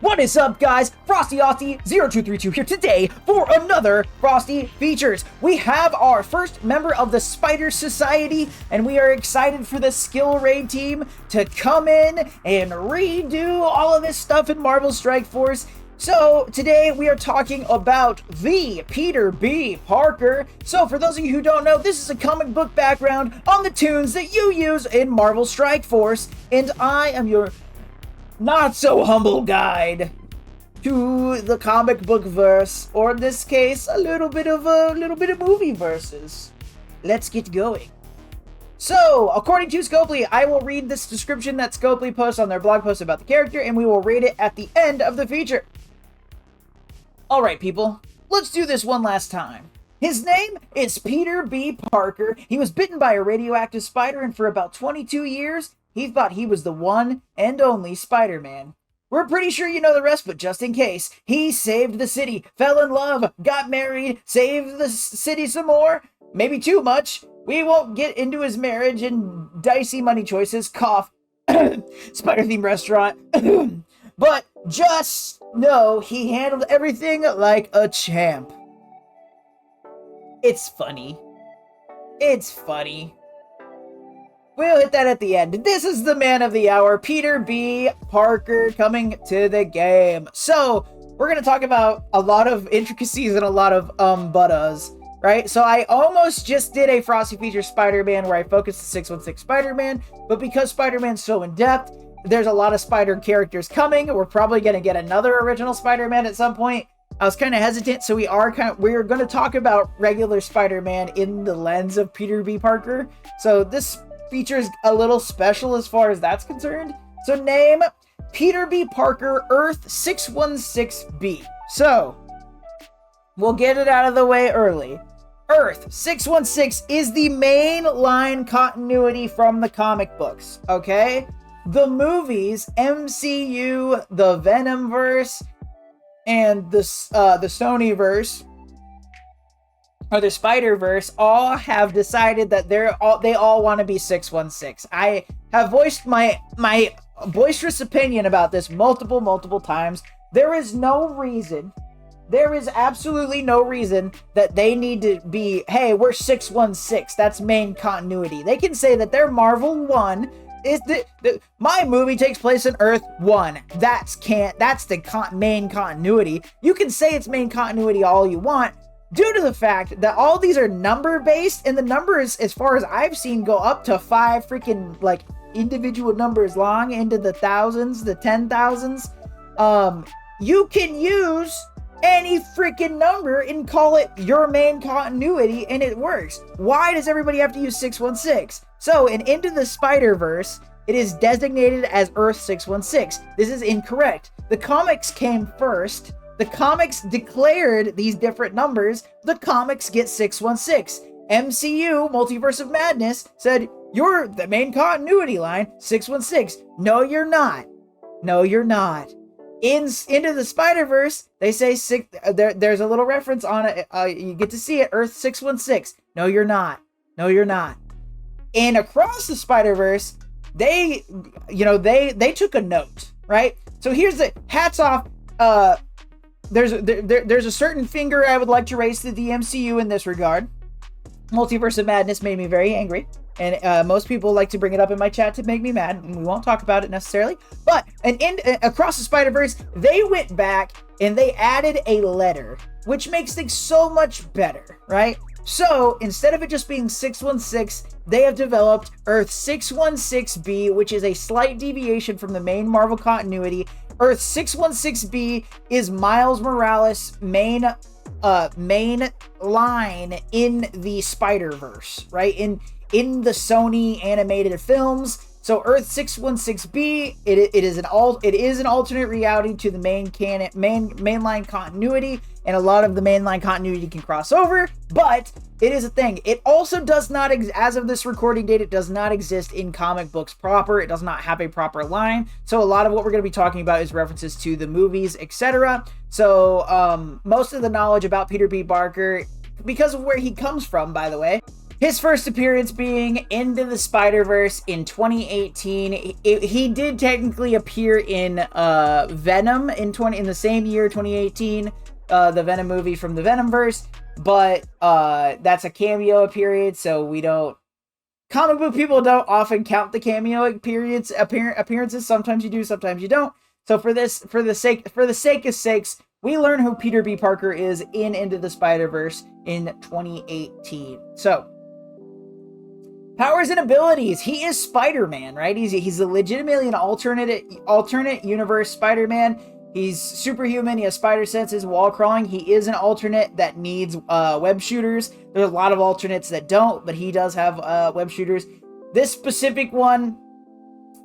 What is up, guys? Frosty 0232 here today for another Frosty Features. We have our first member of the Spider Society, and we are excited for the Skill Raid team to come in and redo all of this stuff in Marvel Strike Force. So today we are talking about the Peter B. Parker. So for those of you who don't know, this is a comic book background on the tunes that you use in Marvel Strike Force, and I am your not so humble guide to the comic book verse, or in this case, a little bit of movie verses. Let's get going. So, according to Scopely, I will read this description that Scopely posts on their blog post about the character, and we will rate it at the end of the feature. Alright, people, let's do this one last time. His name is Peter B. Parker. He was bitten by a radioactive spider, and for about 22 years, he thought he was the one and only Spider-Man. We're pretty sure you know the rest, but just in case, he saved the city, fell in love, got married, saved the city some more, maybe too much. We won't get into his marriage and dicey money choices, cough, spider-themed restaurant. But just know he handled everything like a champ. It's funny. It's funny. We'll hit that at the end. This is the man of the hour, Peter B. Parker, coming to the game. So, we're going to talk about a lot of intricacies and a lot of buttas, right? So, I almost just did a Frosty Feature Spider-Man where I focused the 616 Spider-Man, but because Spider-Man's so in-depth, there's a lot of Spider characters coming. We're probably going to get another original Spider-Man at some point. I was kind of hesitant, so we're going to talk about regular Spider-Man in the lens of Peter B. Parker. So, this features a little special as far as that's concerned. So name Peter B. Parker, Earth 616B. So we'll get it out of the way early. Earth 616 is the main line continuity from the comic books, okay? The movies, MCU, the Venomverse, and the Sonyverse, or the Spider-Verse, all have decided that they all want to be 616. I have voiced my boisterous opinion about this multiple times. There is absolutely no reason that they need to be, hey, we're 616. That's main continuity. They can say that they're Marvel 1. My movie takes place in Earth 1. That's the main continuity. You can say it's main continuity all you want, due to the fact that all these are number-based, and the numbers, as far as I've seen, go up to 5 freaking, individual numbers long, into the thousands, the 10,000s. You can use any freaking number and call it your main continuity, and it works. Why does everybody have to use 616? So, in Into the Spider-Verse, it is designated as Earth 616. This is incorrect. The comics came first. The comics declared these different numbers. The comics get 616. MCU, Multiverse of Madness, said, you're the main continuity line, 616. No, you're not. No, you're not. Into the Spider-Verse, they say there's a little reference on it. You get to see it, Earth 616. No, you're not. No, you're not. And Across the Spider-Verse, they took a note, right? So here's the hats off. There's a certain finger I would like to raise to the MCU in this regard. Multiverse of Madness made me very angry, and most people like to bring it up in my chat to make me mad, and we won't talk about it necessarily. But Across the Spider-Verse, they went back and they added a letter, which makes things so much better, right? So instead of it just being 616, they have developed Earth 616B, which is a slight deviation from the main Marvel continuity. Earth 616B is Miles Morales' main line in the Spider-Verse, right? In the Sony animated films. So Earth 616B, it is an alternate reality to the mainline continuity, and a lot of the mainline continuity can cross over, but it is a thing. It also does not, as of this recording date, it does not exist in comic books proper. It does not have a proper line. So a lot of what we're going to be talking about is references to the movies, etc. So most of the knowledge about Peter B. Parker, because of where he comes from, by the way, His first appearance being Into the Spider-Verse in 2018. He did technically appear in Venom in the same year, 2018, the Venom movie from the Venomverse, but that's a cameo appearance, so we don't. Comic book people don't often count the cameo appearances. Sometimes you do, sometimes you don't. So for the sake of sakes, we learn who Peter B. Parker is in Into the Spider-Verse in 2018. So, powers and abilities. He is Spider-Man, right? He's a legitimately an alternate universe Spider-Man. He's superhuman. He has spider senses, wall crawling. He is an alternate that needs web shooters. There's a lot of alternates that don't, but he does have web shooters. This specific one,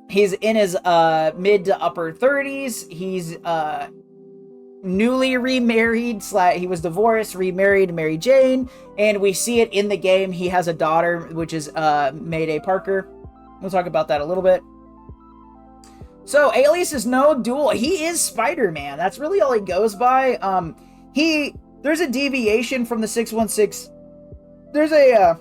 he's in his mid to upper 30s. He's newly remarried. He was divorced, remarried to Mary Jane, and we see it in the game. He has a daughter, which is Mayday Parker. We'll talk about that a little bit. So, alias is no duel. He is Spider-Man. That's really all he goes by. There's a deviation from the 616. There's a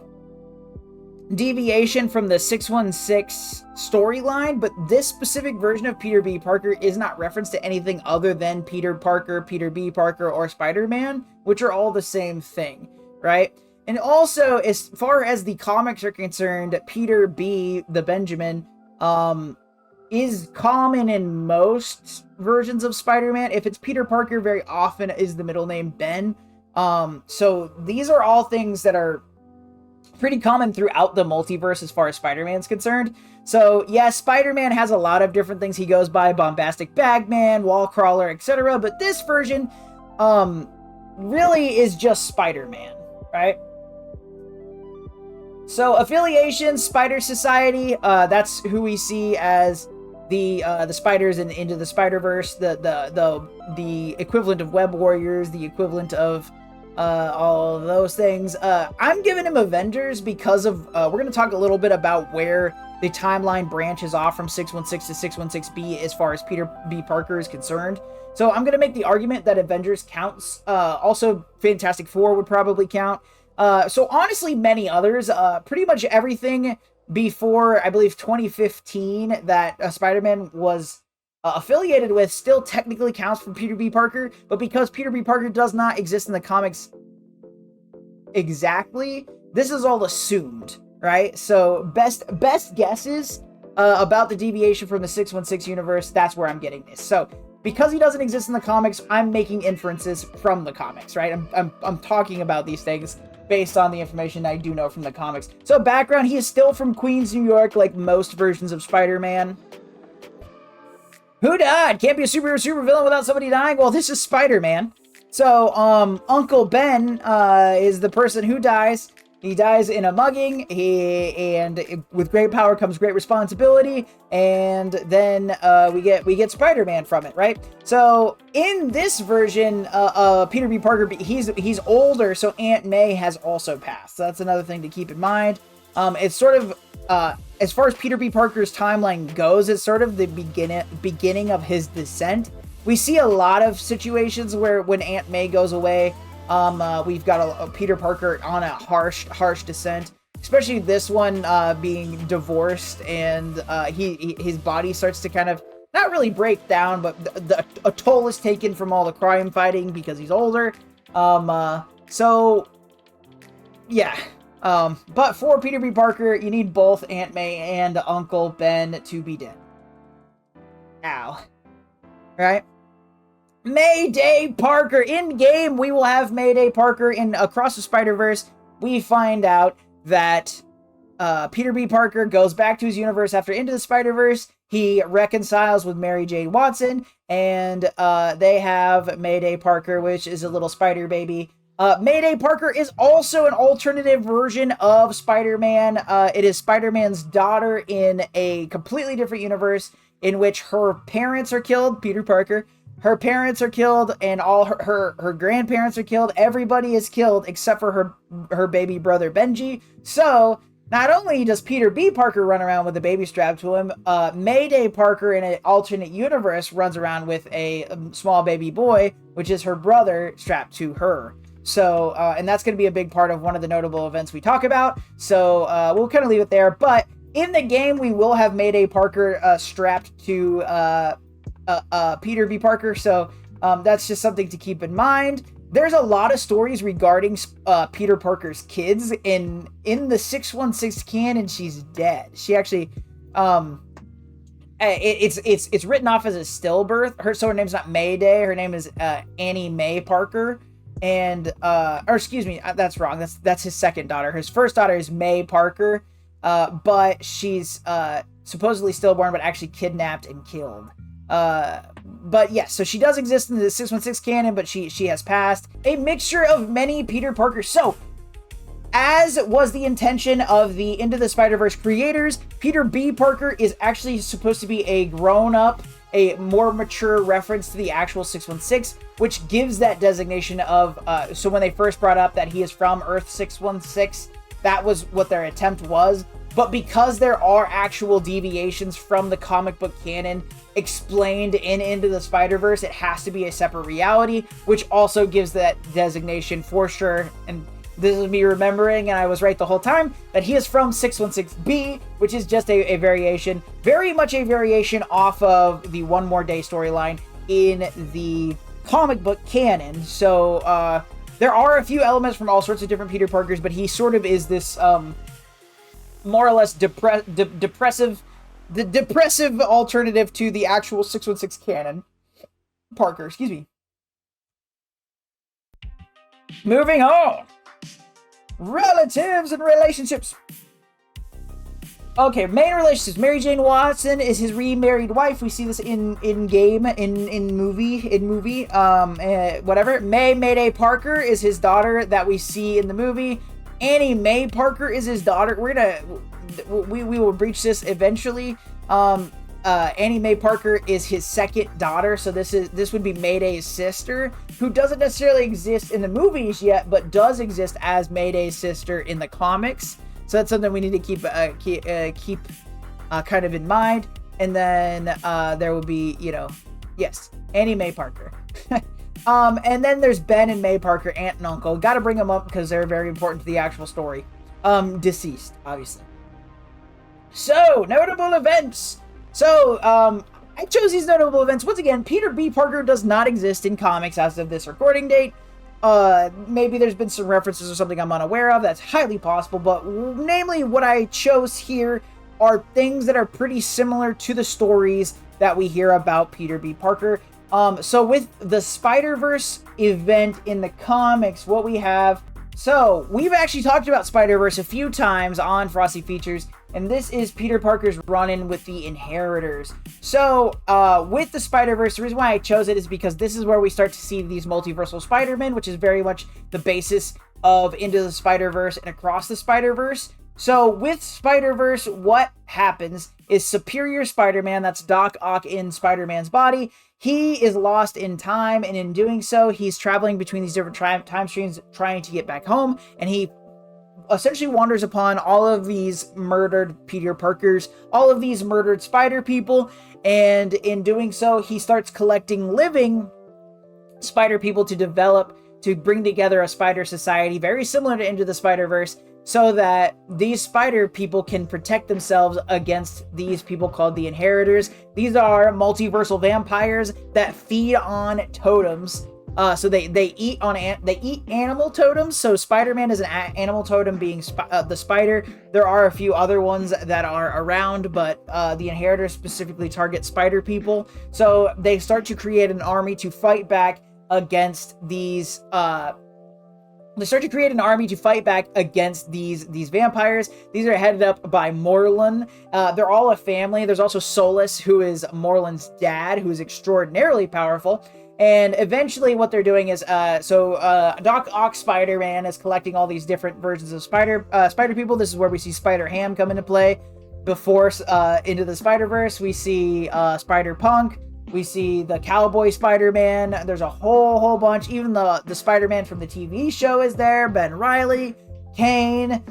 deviation from the 616 storyline, but this specific version of Peter B. Parker is not referenced to anything other than Peter Parker, Peter B. Parker, or Spider-Man, which are all the same thing, right? And also, as far as the comics are concerned, Peter B., the Benjamin, is common in most versions of Spider-Man. If it's Peter Parker, very often is the middle name Ben. So these are all things that are pretty common throughout the multiverse as far as Spider-Man's concerned. So yeah, Spider-Man has a lot of different things he goes by: Bombastic Bagman, Wall Crawler, etc. But this version really is just Spider-Man, right? So affiliation, Spider Society, that's who we see as the spiders in Into the Spider-Verse, the equivalent of Web Warriors, the equivalent of all of those things. I'm giving him Avengers because of we're going to talk a little bit about where the timeline branches off from 616 to 616B as far as Peter B. Parker is concerned. So I'm going to make the argument that Avengers counts. Also, Fantastic Four would probably count. So honestly, many others, pretty much everything before, I believe, 2015 that Spider-Man was affiliated with still technically counts for Peter B. Parker, but because Peter B. Parker does not exist in the comics exactly, this is all assumed, right? So best guesses about the deviation from the 616 universe, that's where I'm getting this. So because he doesn't exist in the comics, I'm making inferences from the comics, right? I'm talking about these things based on the information I do know from the comics. So background, he is still from Queens, New York, like most versions of Spider-Man. Who died? Can't be a superhero supervillain without somebody dying? Well, this is Spider-Man. So, Uncle Ben is the person who dies. He dies in a mugging, and with great power comes great responsibility, and then we get Spider-Man from it, right? So in this version, Peter B. Parker, he's older, so Aunt May has also passed. So that's another thing to keep in mind. It's sort of as far as Peter B. Parker's timeline goes, it's sort of the beginning of his descent. We see a lot of situations where when Aunt May goes away, we've got a Peter Parker on a harsh descent, especially this one being divorced, and his body starts to kind of not really break down, but a toll is taken from all the crime fighting because he's older. So yeah. But for Peter B. Parker, you need both Aunt May and Uncle Ben to be dead. Ow. Right? Mayday Parker. In game, we will have Mayday Parker. In Across the Spider-Verse, we find out that Peter B. Parker goes back to his universe after Into the Spider-Verse. He reconciles with Mary Jane Watson, and they have Mayday Parker, which is a little spider baby. Mayday Parker is also an alternative version of Spider-Man. It is Spider-Man's daughter in a completely different universe in which her parents are killed, Peter Parker. Her parents are killed, and all her grandparents are killed. Everybody is killed except for her baby brother Benji. So not only does Peter B. Parker run around with a baby strapped to him, Mayday Parker in an alternate universe runs around with a small baby boy, which is her brother, strapped to her. So, and that's going to be a big part of one of the notable events we talk about. So, we'll kind of leave it there. But in the game, we will have Mayday Parker strapped to Peter B. Parker. So, that's just something to keep in mind. There's a lot of stories regarding Peter Parker's kids. In the 616 canon, she's dead. She actually, it's written off as a stillbirth. Her name's not Mayday. Her name is Annie Mae Parker. And or excuse me, that's wrong. That's his second daughter. His first daughter is May Parker, but she's supposedly stillborn, but actually kidnapped and killed. But yes, so she does exist in the 616 canon, but she has passed. A mixture of many Peter Parkers. So, as was the intention of the Into the Spider-Verse creators, Peter B. Parker is actually supposed to be a grown-up, a more mature reference to the actual 616, which gives that designation of, so when they first brought up that he is from Earth 616, that was what their attempt was. But because there are actual deviations from the comic book canon explained in Into the Spider-Verse, it has to be a separate reality, which also gives that designation for sure. And this is me remembering, and I was right the whole time, that he is from 616B, which is just a variation, very much a variation off of the One More Day storyline in the comic book canon. So there are a few elements from all sorts of different Peter Parkers, but he sort of is this more or less depressive alternative to the actual 616 canon Parker. Excuse me. Moving on. Relatives and relationships. Okay, main relationships. Mary Jane Watson is his remarried wife. We see this in game, in movie. Whatever. Mayday Parker is his daughter that we see in the movie. Annie Mae Parker is his daughter. We will breach this eventually. Annie Mae Parker is his second daughter, so this would be Mayday's sister, who doesn't necessarily exist in the movies yet, but does exist as Mayday's sister in the comics. So that's something we need to keep kind of in mind. And then there will be, yes, Annie Mae Parker. And then there's Ben and May Parker, aunt and uncle. Got to bring them up because they're very important to the actual story. Deceased, obviously. So, notable events. So, I chose these notable events. Once again, Peter B. Parker does not exist in comics as of this recording date. Maybe there's been some references or something I'm unaware of. That's highly possible. But namely, what I chose here are things that are pretty similar to the stories that we hear about Peter B. Parker. So with the Spider-Verse event in the comics, what we have... So, we've actually talked about Spider-Verse a few times on Frosty Features, and this is Peter Parker's run-in with the Inheritors. So, with the Spider-Verse, the reason why I chose it is because this is where we start to see these multiversal Spider-Men, which is very much the basis of Into the Spider-Verse and Across the Spider-Verse. So, with Spider-Verse, what happens is Superior Spider-Man, that's Doc Ock in Spider-Man's body, he is lost in time, and in doing so, he's traveling between these different time streams trying to get back home, and he essentially wanders upon all of these murdered Peter Parkers, all of these murdered spider people, and in doing so, he starts collecting living spider people to bring together a spider society very similar to Into the Spider-Verse, so that these spider people can protect themselves against these people called the Inheritors. These are multiversal vampires that feed on totems. So they eat animal totems. So Spider-Man is an animal totem, being the spider. There are a few other ones that are around, but the Inheritors specifically target spider people. So they start to create an army to fight back against these. They start to create an army to fight back against these vampires. These are headed up by Morlun. They're all a family. There's also Solus, who is Morlun's dad, who is extraordinarily powerful. And eventually what they're doing is, Doc Ock Spider-Man is collecting all these different versions of spider people. This is where we see Spider-Ham come into play. Before Into the Spider-Verse, we see Spider-Punk. We see the Cowboy Spider-Man. There's a whole bunch. Even the Spider-Man from the TV show is there. Ben Reilly, Kane,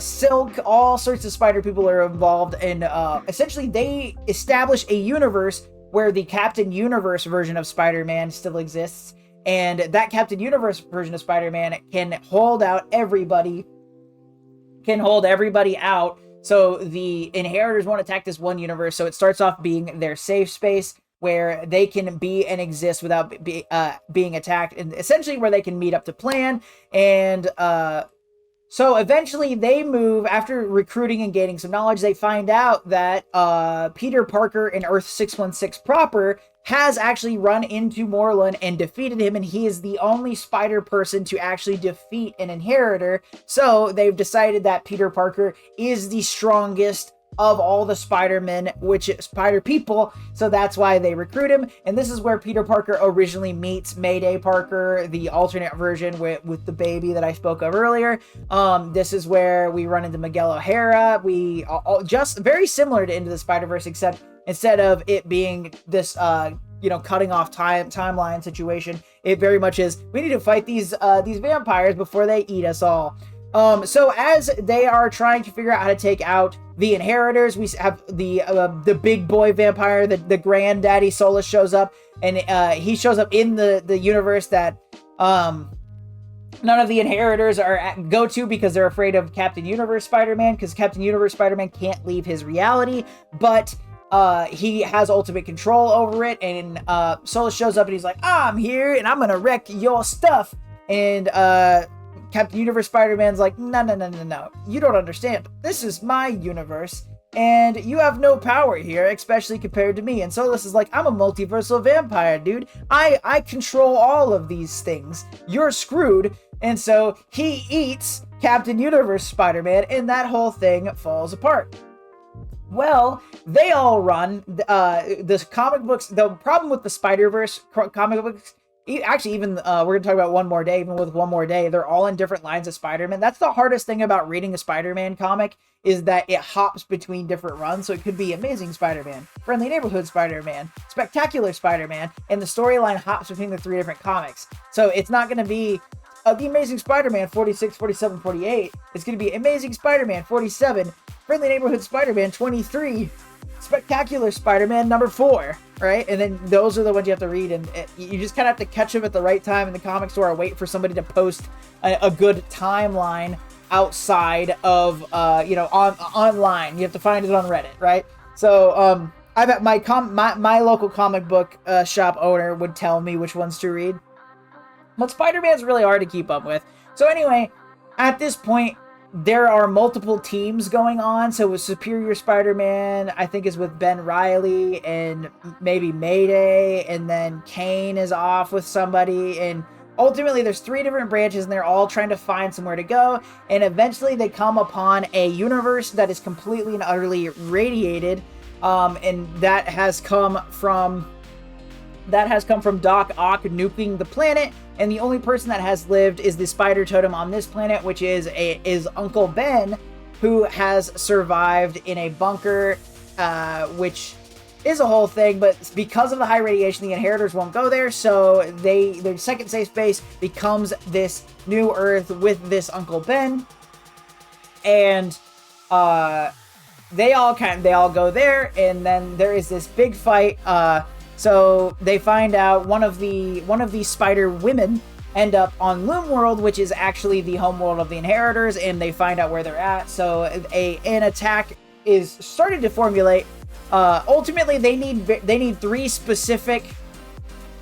Silk, all sorts of spider people are involved. And essentially they establish a universe where the Captain Universe version of Spider-Man still exists. And that Captain Universe version of Spider-Man can hold everybody out. So the Inheritors won't attack this one universe. So it starts off being their safe space where they can be and exist without being attacked, and essentially where they can meet up to plan. And so eventually they move, after recruiting and gaining some knowledge, they find out that Peter Parker in Earth 616 proper has actually run into Moreland and defeated him, and he is the only spider person to actually defeat an Inheritor. So they've decided that Peter Parker is the strongest of all the Spider-Men, which is Spider people, so that's why they recruit him. And this is where Peter Parker originally meets Mayday Parker, the alternate version with the baby that I spoke of earlier. This is where we run into Miguel O'Hara. We just very similar to Into the Spider-Verse, except instead of it being this cutting off timeline situation, it very much is, we need to fight these vampires before they eat us all. So as they are trying to figure out how to take out the Inheritors, we have the big boy vampire, the granddaddy Solus shows up, and he shows up in the universe that none of the Inheritors go to because they're afraid of Captain Universe Spider-Man, because Captain Universe Spider-Man can't leave his reality, but he has ultimate control over it. And Solus shows up and he's like, I'm here and I'm gonna wreck your stuff. And Captain Universe Spider-Man's like, no, you don't understand. This is my universe, and you have no power here, especially compared to me. And Solus is like, I'm a multiversal vampire, dude. I control all of these things. You're screwed. And so he eats Captain Universe Spider-Man, and that whole thing falls apart. Well, they all run. The comic books, the problem with the Spider-Verse comic books, actually, even we're going to talk about One More Day. Even with One More Day, they're all in different lines of Spider-Man. That's the hardest thing about reading a Spider-Man comic, is that it hops between different runs. So it could be Amazing Spider-Man, Friendly Neighborhood Spider-Man, Spectacular Spider-Man, and the storyline hops between the 3 different comics. So it's not going to be The Amazing Spider-Man 46, 47, 48. It's going to be Amazing Spider-Man 47, Friendly Neighborhood Spider-Man 23, Spectacular Spider-Man number 4, right? And then those are the ones you have to read, and you just kind of have to catch them at the right time in the comic store, or wait for somebody to post a good timeline outside of online. You have to find it on Reddit, right? So I've had my local comic book shop owner would tell me which ones to read, but Spider-Man's really hard to keep up with. So anyway, at this point, there are multiple teams going on. So with Superior Spider-Man, I think, is with Ben Reilly and maybe Mayday, and then Kane is off with somebody, and ultimately there's 3 different branches, and they're all trying to find somewhere to go, and eventually they come upon a universe that is completely and utterly radiated, and that has come from Doc Ock nuking the planet. And the only person that has lived is the spider totem on this planet, which is Uncle Ben, who has survived in a bunker, which is a whole thing. But because of the high radiation, the Inheritors won't go there. So their second safe space becomes this new Earth with this Uncle Ben, and they all go there. And then there is this big fight. So they find out one of the spider women end up on Loom World, which is actually the home world of the Inheritors, and they find out where they're at. So an attack is started to formulate. Ultimately, they need 3 specific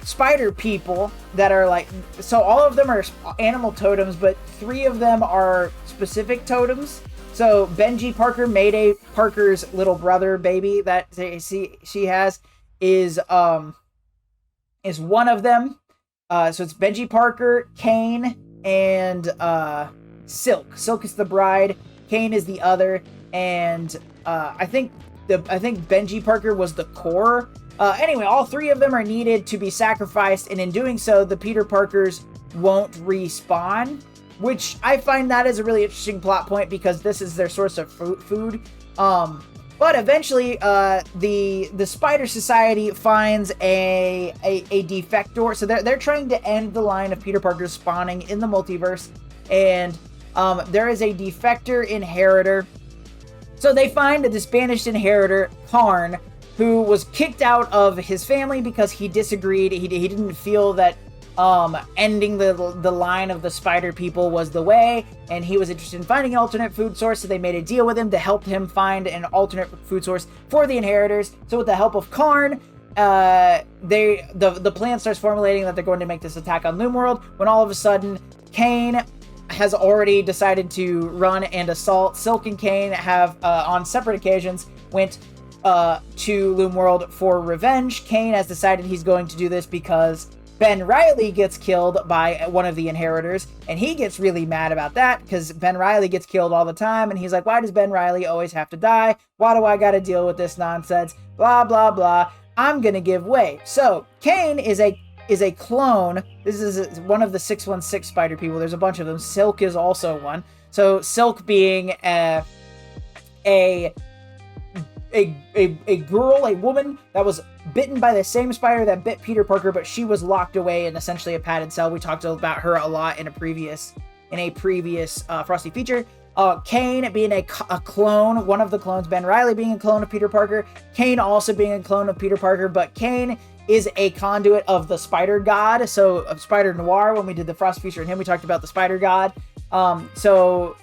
spider people that are like, so all of them are animal totems, but 3 of them are specific totems. So Benji Parker, Mayday Parker's little brother baby that she has, is one of them. So it's Benji Parker, Kane, and Silk. Silk is the bride, Kane is the other, and I think Benji Parker was the core. Anyway, all 3 of them are needed to be sacrificed, and in doing so, the Peter Parkers won't respawn, which I find that is a really interesting plot point, because this is their source of food. But eventually, the Spider Society finds a defector. So they're trying to end the line of Peter Parker spawning in the multiverse. And there is a defector Inheritor. So they find this banished Inheritor, Karn, who was kicked out of his family because he disagreed. He didn't feel that ending the line of the spider people was the way, and he was interested in finding an alternate food source, so they made a deal with him to help him find an alternate food source for the inheritors. So with the help of Karn, the plan starts formulating that they're going to make this attack on Loomworld, when all of a sudden Kane has already decided to run and assault. Silk and Kane have on separate occasions went to Loomworld for revenge. Kane has decided he's going to do this because Ben Reilly gets killed by one of the inheritors, and he gets really mad about that because Ben Reilly gets killed all the time, and he's like, why does Ben Reilly always have to die? Why do I gotta deal with this nonsense? Blah, blah, blah. I'm gonna give way. So, Kane is a clone. This is one of the 616 spider people. There's a bunch of them. Silk is also one. So, Silk being a girl, a woman that was bitten by the same spider that bit Peter Parker, but she was locked away in essentially a padded cell. We talked about her a lot in a previous Frosty feature. Kane being a clone, one of the clones. Ben Reilly being a clone of Peter Parker. Kane also being a clone of Peter Parker, but Kane is a conduit of the Spider God. So of Spider Noir, when we did the Frost feature and him, we talked about the Spider God. So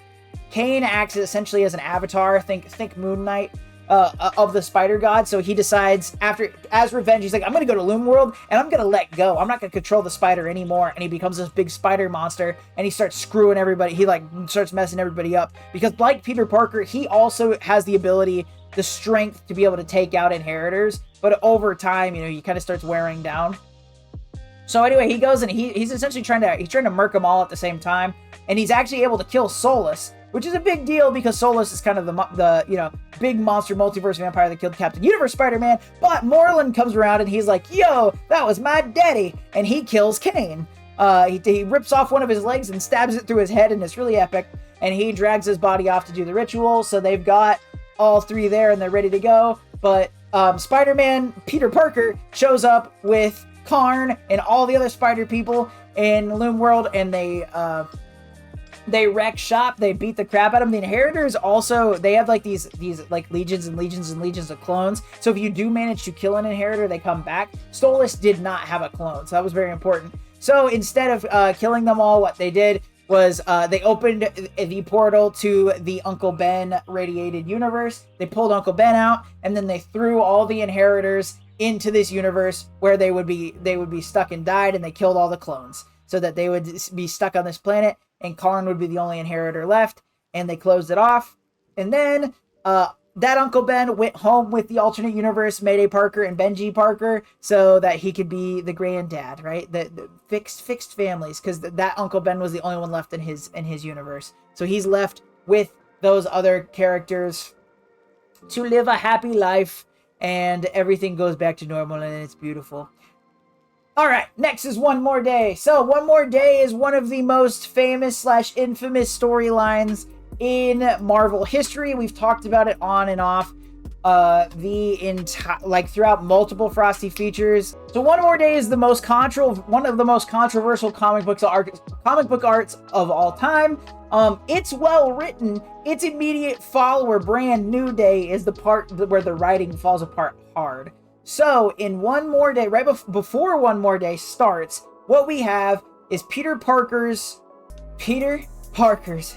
Kane acts essentially as an avatar. Think Moon Knight. Of the Spider God. So he decides as revenge, he's like, I'm gonna go to Loomworld and I'm gonna let go. I'm not gonna control the spider anymore. And he becomes this big spider monster, and he starts screwing everybody. He starts messing everybody up because, like Peter Parker, he also has the ability, the strength to be able to take out inheritors. But over time, he kind of starts wearing down. So anyway, he goes and he's essentially trying to murk them all at the same time, and he's actually able to kill Solus, which is a big deal because Solus is kind of the big monster multiverse vampire that killed Captain Universe Spider-Man. But Moreland comes around and he's like, yo, that was my daddy, and he kills Kane. He rips off one of his legs and stabs it through his head, and it's really epic. And he drags his body off to do the ritual. So they've got all three there and they're ready to go. But Spider-Man, Peter Parker, shows up with Karn and all the other spider people in Loomworld, and they wreck shop. They beat the crap out of them. The inheritors also, they have like these like legions and legions and legions of clones. So if you do manage to kill an inheritor, they come back. Solus did not have a clone, so that was very important. So instead of killing them all, what they did was they opened the portal to the Uncle Ben radiated universe. They pulled Uncle Ben out, and then they threw all the inheritors into this universe where they would be stuck and died, and they killed all the clones so that they would be stuck on this planet, and Karn would be the only inheritor left, and they closed it off. And then that Uncle Ben went home with the alternate universe Mayday Parker and Benji Parker so that he could be the granddad, right? The fixed families, because that Uncle Ben was the only one left in his universe. So he's left with those other characters to live a happy life, and everything goes back to normal, and it's beautiful. All right, next is One More Day. So One More Day is one of the most famous / infamous storylines in Marvel history. We've talked about it on and off throughout multiple Frosty features. So One More Day is one of the most controversial comic book arts of all time. It's well written. Its immediate follower, Brand New Day, is the part where the writing falls apart hard. So in One More Day, right before One More Day starts, what we have is Peter Parker's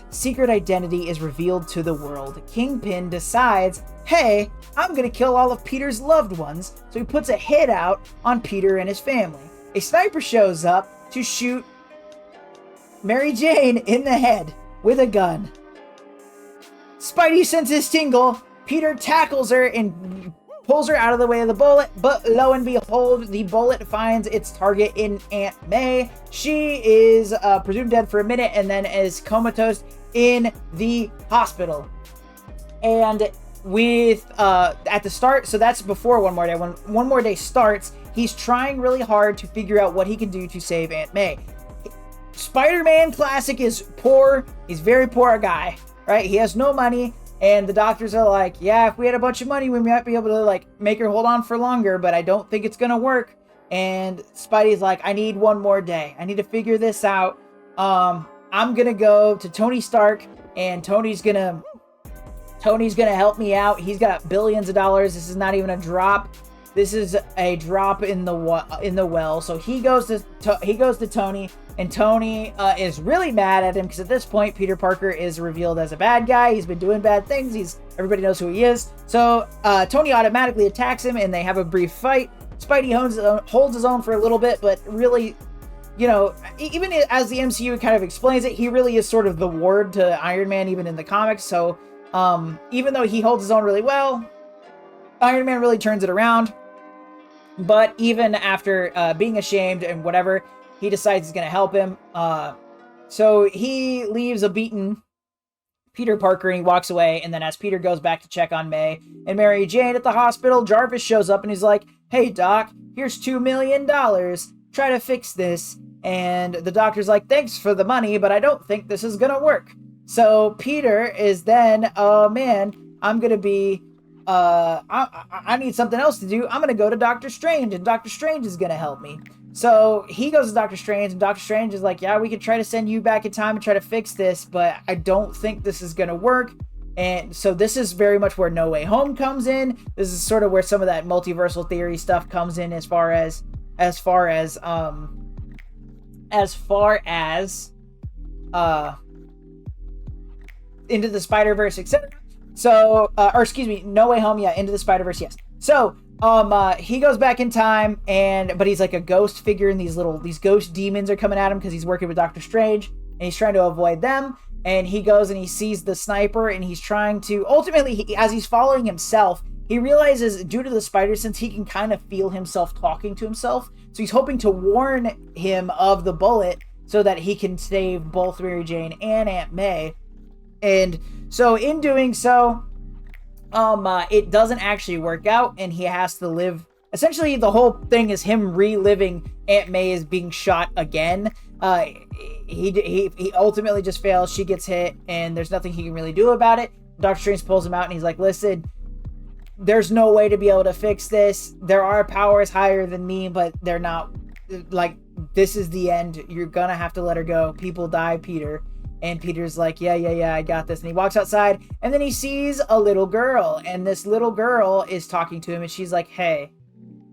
secret identity is revealed to the world. Kingpin decides, hey, I'm gonna kill all of Peter's loved ones, so he puts a hit out on Peter and his family. A sniper shows up to shoot Mary Jane in the head with a gun. Spidey senses tingle. Peter tackles her and pulls her out of the way of the bullet, but lo and behold, the bullet finds its target in Aunt May. She is presumed dead for a minute and then is comatose in the hospital. And with at the start, so that's before One More Day. When One More Day starts, he's trying really hard to figure out what he can do to save Aunt May. Spider-Man Classic is poor. He's a very poor guy, right? He has no money. And the doctors are like, yeah, if we had a bunch of money, we might be able to make her hold on for longer, but I don't think it's going to work. And Spidey's like, I need one more day. I need to figure this out. I'm going to go to Tony Stark, and Tony's going to help me out. He's got billions of dollars. This is not even a drop. this is a drop in the well. So he goes to Tony, and Tony is really mad at him because at this point Peter Parker is revealed as a bad guy. He's been doing bad things. Everybody knows who he is. So Tony automatically attacks him, and they have a brief fight. Spidey holds his own for a little bit, but really, you know, even as the MCU kind of explains it, he really is sort of the ward to Iron Man, even in the comics. So even though he holds his own really well, Iron Man really turns it around. But even after being ashamed and whatever, he decides he's going to help him. So he leaves a beaten Peter Parker and he walks away. And then as Peter goes back to check on May and Mary Jane at the hospital, Jarvis shows up and he's like, "Hey, Doc, here's $2 million. Try to fix this." And the doctor's like, "Thanks for the money, but I don't think this is going to work." So Peter is then, "Oh, man, I'm going to be... I need something else to do. I'm going to go to Doctor Strange, and Doctor Strange is going to help me." So he goes to Doctor Strange, and Doctor Strange is like, "Yeah, we could try to send you back in time and try to fix this, but I don't think this is going to work." And so this is very much where No Way Home comes in. This is sort of where some of that multiversal theory stuff comes in as far as Into the Spider-Verse, etc. So, No Way Home, yeah, Into the Spider-Verse, yes. So, he goes back in time, but he's like a ghost figure, and these ghost demons are coming at him because he's working with Doctor Strange, and he's trying to avoid them. And he goes and he sees the sniper, and he's trying to, ultimately, as he's following himself, he realizes due to the spider sense, he can kind of feel himself talking to himself. So he's hoping to warn him of the bullet so that he can save both Mary Jane and Aunt May. And so in doing so, it doesn't actually work out, and he has to live. Essentially, the whole thing is him reliving Aunt May is being shot again. He ultimately just fails. She gets hit, and there's nothing he can really do about it. Doctor Strange pulls him out, and he's like, "Listen, there's no way to be able to fix this. There are powers higher than me, but they're not, like, this is the end. You're gonna have to let her go. People die, Peter." And Peter's like, yeah, I got this. And he walks outside, and then he sees a little girl, and this little girl is talking to him, and she's like, "Hey,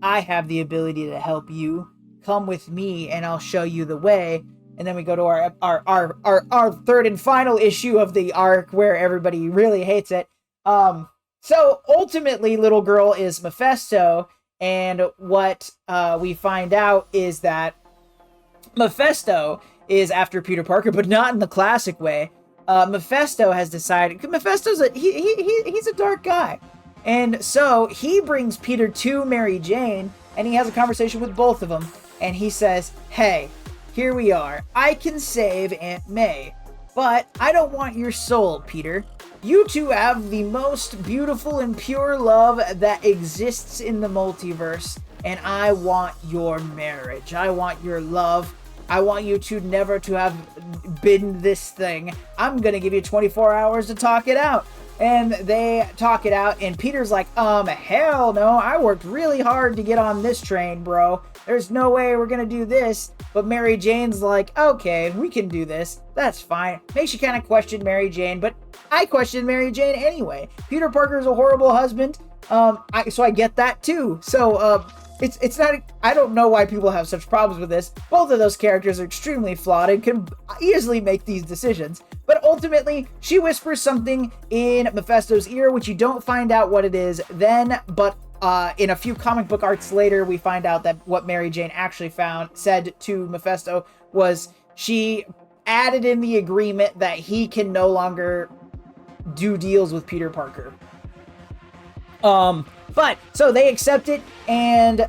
I have the ability to help you. Come with me, and I'll show you the way." And then we go to our third and final issue of the arc, where everybody really hates it. So ultimately, little girl is Mephisto, and what we find out is that Mephisto is after Peter Parker, but not in the classic way. Mephisto has decided, Mephisto's he's a dark guy. And so he brings Peter to Mary Jane, and he has a conversation with both of them. And he says, "Hey, here we are. I can save Aunt May, but I don't want your soul, Peter. You two have the most beautiful and pure love that exists in the multiverse, and I want your marriage. I want your love. I want you two never to have been this thing. I'm going to give you 24 hours to talk it out." And they talk it out, and Peter's like, hell no, I worked really hard to get on this train, bro. There's no way we're going to do this. But Mary Jane's like, "Okay, we can do this. That's fine." Makes you kind of question Mary Jane, but I question Mary Jane anyway. Peter Parker's a horrible husband, so I get that too. So, it's not, I don't know why people have such problems with this. Both of those characters are extremely flawed and can easily make these decisions. But ultimately, she whispers something in Mephisto's ear, which you don't find out what it is then, but in a few comic book arcs later, we find out that what Mary Jane actually said to Mephisto was she added in the agreement that he can no longer do deals with Peter Parker. But so they accept it, and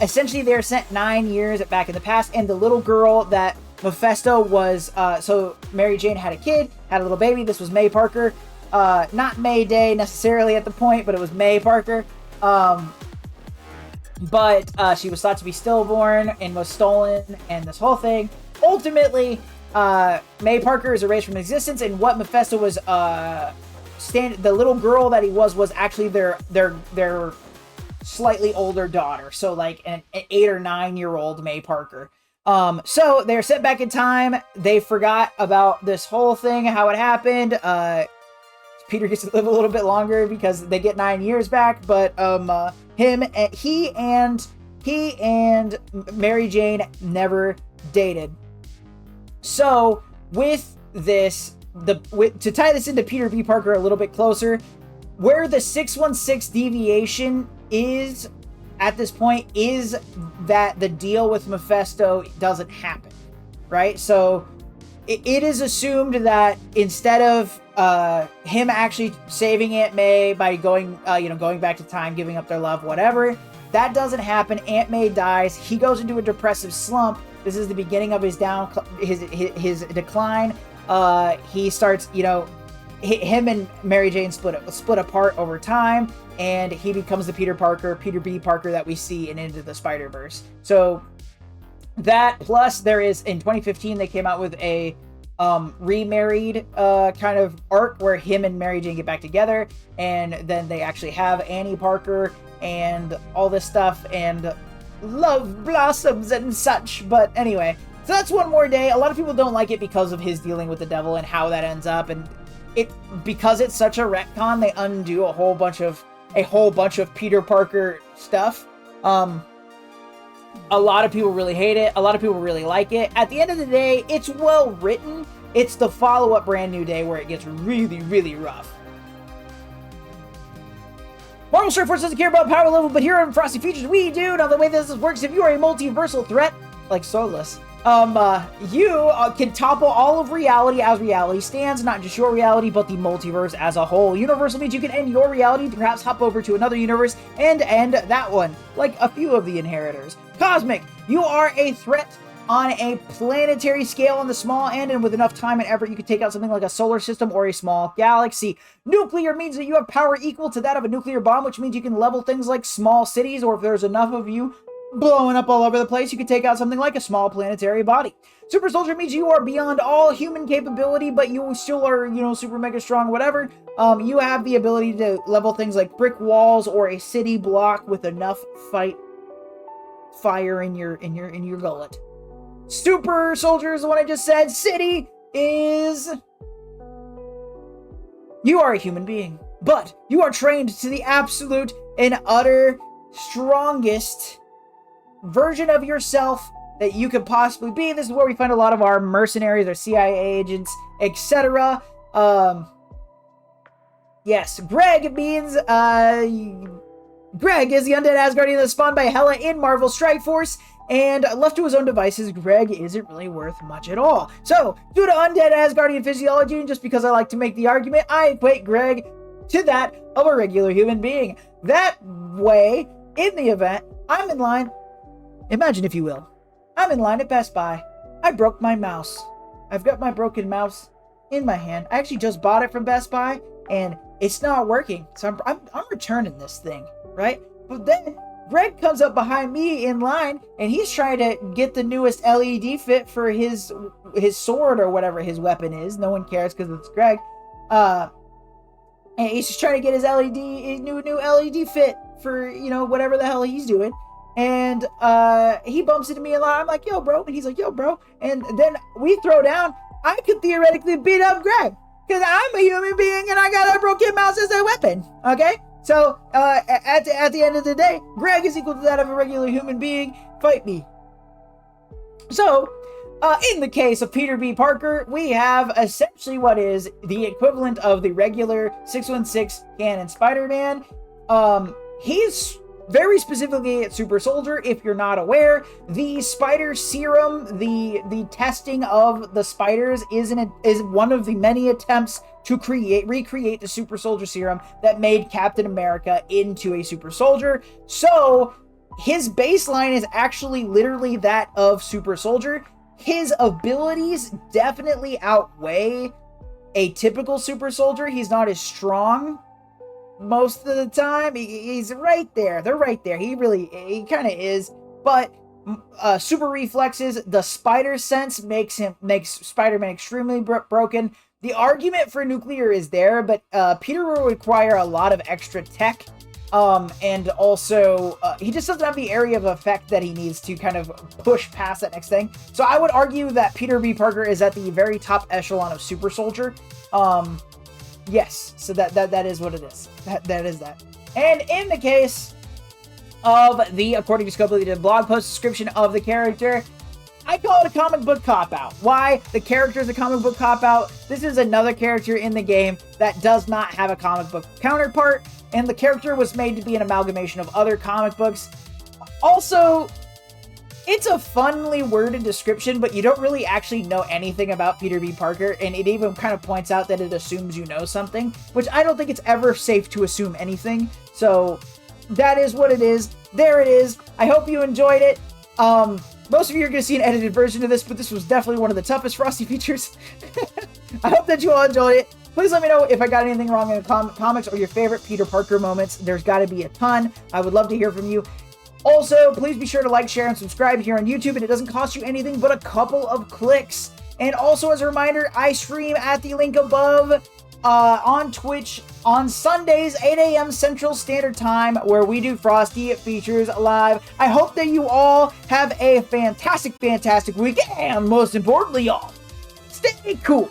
essentially they're sent 9 years back in the past, and the little girl that Mephisto was, so Mary Jane had a kid, had a little baby. This was May Parker. Not May Day necessarily at the point, but it was May Parker. But she was thought to be stillborn and was stolen, and this whole thing. Ultimately, May Parker is erased from existence, and what Mephisto was, the little girl that he was actually their slightly older daughter. So like an 8 or 9 year old May Parker. So they're sent back in time. They forgot about this whole thing, how it happened. Peter gets to live a little bit longer because they get 9 years back, but he and Mary Jane never dated. So with this, to tie this into Peter B. Parker a little bit closer, where the 616 deviation is at this point is that the deal with Mephisto doesn't happen, right? So it is assumed that instead of him actually saving Aunt May by going back to time, giving up their love, whatever, that doesn't happen. Aunt May dies. He goes into a depressive slump. This is the beginning of his decline. He starts, him and Mary Jane split apart over time, and he becomes the Peter B. Parker that we see in Into the Spider-Verse. So that, plus there is, in 2015, they came out with a remarried kind of arc where him and Mary Jane get back together, and then they actually have Annie Parker and all this stuff, and love blossoms and such. But anyway, so that's One More Day. A lot of people don't like it because of his dealing with the devil and how that ends up, and because it's such a retcon, they undo a whole bunch of Peter Parker stuff. A lot of people really hate it. A lot of people really like it. At the end of the day, it's well written. It's the follow-up Brand New Day where it gets really, really rough. Marvel Strike Force doesn't care about power level, but here on Frosty Features, we do. Now, the way this works, if you are a multiversal threat, like Solus, you can topple all of reality as reality stands, not just your reality, but the multiverse as a whole. Universal means you can end your reality to perhaps hop over to another universe and end that one, like a few of the Inheritors. Cosmic, you are a threat on a planetary scale on the small end, and with enough time and effort, you can take out something like a solar system or a small galaxy. Nuclear means that you have power equal to that of a nuclear bomb, which means you can level things like small cities, or if there's enough of you blowing up all over the place, you can take out something like a small planetary body. Super Soldier means you are beyond all human capability, but you still are, super mega strong, whatever. You have the ability to level things like brick walls or a city block with enough fire in your gullet. Super Soldier is the one I just said. City is, you are a human being, but you are trained to the absolute and utter strongest version of yourself that you could possibly be. This is where we find a lot of our mercenaries, our CIA agents, etc. Yes, Greg means Greg is the undead Asgardian that's spawned by Hela in Marvel Strike Force, and left to his own devices, Greg isn't really worth much at all. So, due to undead Asgardian physiology, and just because I like to make the argument, I equate Greg to that of a regular human being. That way, in the event, I'm in line. Imagine, if you will, I'm in line at Best Buy. I broke my mouse. I've got my broken mouse in my hand. I actually just bought it from Best Buy, and it's not working. So I'm returning this thing, right? But then Greg comes up behind me in line, and he's trying to get the newest LED fit for his sword or whatever his weapon is. No one cares because it's Greg. And he's just trying to get his new LED fit for, whatever the hell he's doing. And he bumps into me in line. I'm like, yo, bro. And he's like, yo, bro. And then we throw down. I could theoretically beat up Greg because I'm a human being and I got a broken mouse as a weapon. Okay? So, at the end of the day, Greg is equal to that of a regular human being. Fight me. So, in the case of Peter B. Parker, we have essentially what is the equivalent of the regular 616 canon Spider-Man. He's very specifically at Super Soldier. If you're not aware, the spider serum, the testing of the spiders is one of the many attempts to recreate the Super Soldier serum that made Captain America into a Super Soldier. So his baseline is actually literally that of Super Soldier. His abilities definitely outweigh a typical Super Soldier. He's not as strong most of the time. He's right there. They're right there. He kind of is. But super reflexes, the spider sense makes Spider-Man extremely broken. The argument for nuclear is there, but Peter will require a lot of extra tech. And also, he just doesn't have the area of effect that he needs to kind of push past that next thing. So I would argue that Peter B. Parker is at the very top echelon of Super Soldier. Yes, so that is what it is. That is that. And in the case of the According to Scopely blog post description of the character, I call it a comic book cop-out. Why? The character is a comic book cop-out. This is another character in the game that does not have a comic book counterpart, and the character was made to be an amalgamation of other comic books. Also, it's a funly worded description, but you don't really actually know anything about Peter B. Parker, and it even kind of points out that it assumes you know something, which I don't think it's ever safe to assume anything. So that is what it is. There it is. I hope you enjoyed it. Most of you are going to see an edited version of this, but this was definitely one of the toughest Frosty features. I hope that you all enjoyed it. Please let me know if I got anything wrong in the comics or your favorite Peter Parker moments. There's got to be a ton. I would love to hear from you. Also, please be sure to like, share, and subscribe here on YouTube, and it doesn't cost you anything but a couple of clicks. And also, as a reminder, I stream at the link above on Twitch on Sundays, 8 a.m. Central Standard Time, where we do Frosty features live. I hope that you all have a fantastic, fantastic week, and most importantly, y'all, stay cool.